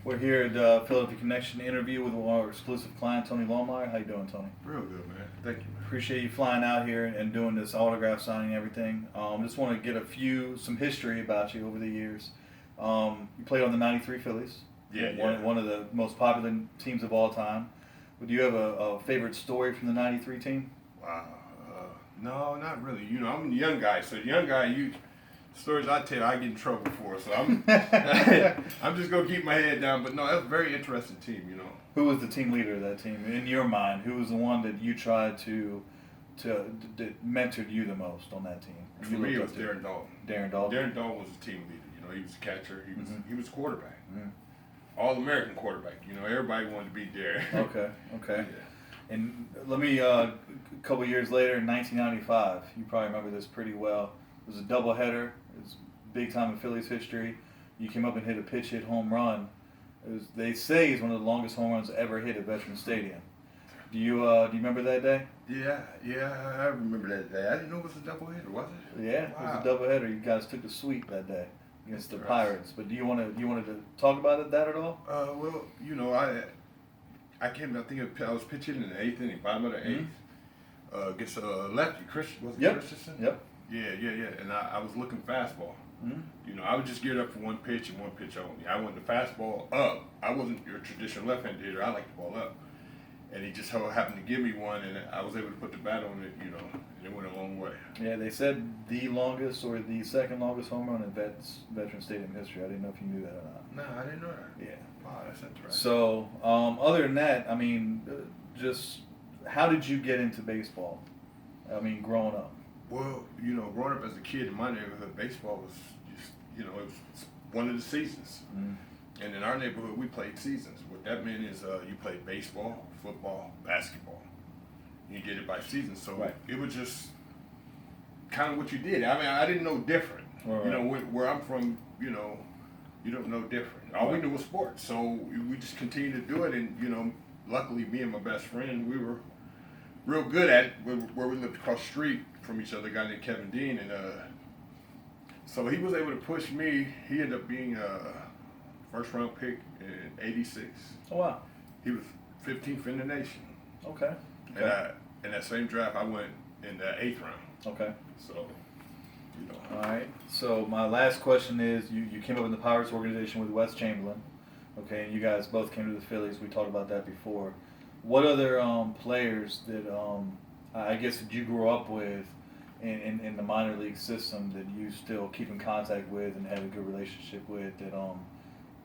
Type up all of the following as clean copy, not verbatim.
We're here at Philadelphia Connection interview with our exclusive client, Tony Longmire. How you doing, Tony? Real good, man. Thank you. Appreciate you flying out here and doing this autograph signing and everything. Just want to get some history about you over the years. You played on the '93 Phillies. One of the most popular teams of all time. Do you have a favorite story from the '93 team? Wow. No, not really. You know, I'm a young guy, so young guy, stories I tell, I get in trouble for. So I'm I'm just gonna keep my head down. But no, that's a very interesting team. You know. Who was the team leader of that team in your mind? Who was the one that you tried that mentored you the most on that team? For me, it was Darren Dalton. Darren Dalton. Darren Dalton was the team leader. You know, he was a catcher. He was quarterback. All-American quarterback. You know, everybody wanted to be Darren. Okay. Yeah. And let me, a couple years later, in 1995, you probably remember this pretty well. It was a doubleheader. It was big time in Phillies history. You came up and hit a pitch hit home run. They say it's one of the longest home runs ever hit at Veterans Stadium. Do you remember that day? Yeah, I remember that day. I didn't know it was a doubleheader, was it? Yeah, wow. It was a doubleheader. You guys took the sweep that day against the Pirates. But do you wanted to talk about that at all? Well, you know, I was pitching in the 8th inning, bottom of the 8th, against a lefty, Christensen? Yep. Yeah. And I was looking fastball. You know, I was just geared up for one pitch and one pitch only. I wanted the fastball up. I wasn't your traditional left-handed hitter. I like the ball up. And he just happened to give me one, and I was able to put the bat on it, you know, and it went a long way. Yeah, they said the longest or the second longest home run in Veterans Stadium history. I didn't know if you knew that or not. No, I didn't know that. Yeah. Wow, that's interesting. So, other than that, I mean, just how did you get into baseball? I mean, growing up. Well, you know, growing up as a kid in my neighborhood, baseball was just, you know, it was one of the seasons. And in our neighborhood, we played seasons. What that meant is you played baseball, football, basketball. You did it by season. So It was just kind of what you did. I mean, I didn't know different. Right. You know, where I'm from, you know, you don't know different. All we knew was sports. So we just continued to do it. And, you know, luckily me and my best friend, we were real good at it. Where we lived across the street from each other, a guy named Kevin Dean. And so he was able to push me. He ended up being a first-round pick in '86. Oh, wow. He was 15th in the nation. Okay. And in that same draft, I went in the 8th round. Okay. So, you know. All right. So my last question is, you came up in the Pirates organization with Wes Chamberlain. Okay, and you guys both came to the Phillies. We talked about that before. What other players that I guess that you grew up with in the minor league system that you still keep in contact with and have a good relationship with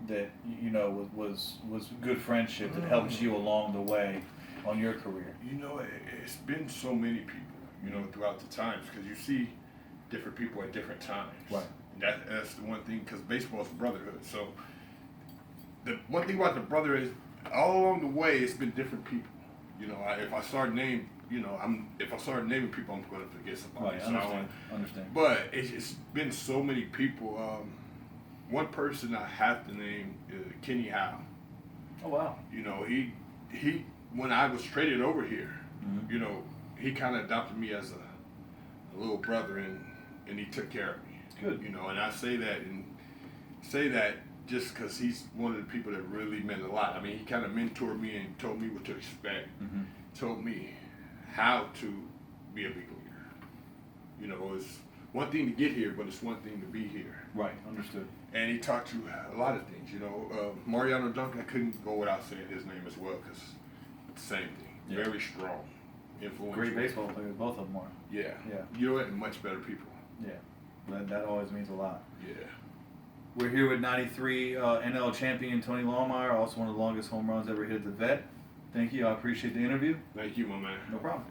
that you know was good friendship that helped you along the way on your career? You know, it's been so many people, you know, throughout the times, because you see different people at different times. Right. And that's the one thing, because baseball is a brotherhood. So the one thing about the brotherhood is all along the way it's been different people. You know, if I start naming people, I'm going to forget somebody. Right. So Understand. But it's been so many people. One person I have to name is Kenny Howe. Oh, wow. You know, he when I was traded over here, you know, he kind of adopted me as a little brother, and he took care of me. Good. You know, and I say that just because he's one of the people that really meant a lot. I mean, he kind of mentored me and told me what to expect, told me how to be a big leader. You know, it's one thing to get here, but it's one thing to be here. Right, understood. And he taught you a lot of things, you know. Mariano Duncan, I couldn't go without saying his name as well, because it's the same thing. Yeah. Very strong, influential. Great baseball players, both of them are. Yeah. Yeah. You know what? Much better people. Yeah. That always means a lot. Yeah. We're here with '93 NL champion Tony Longmire, also one of the longest home runs ever hit at the Vet. Thank you. I appreciate the interview. Thank you, my man. No problem.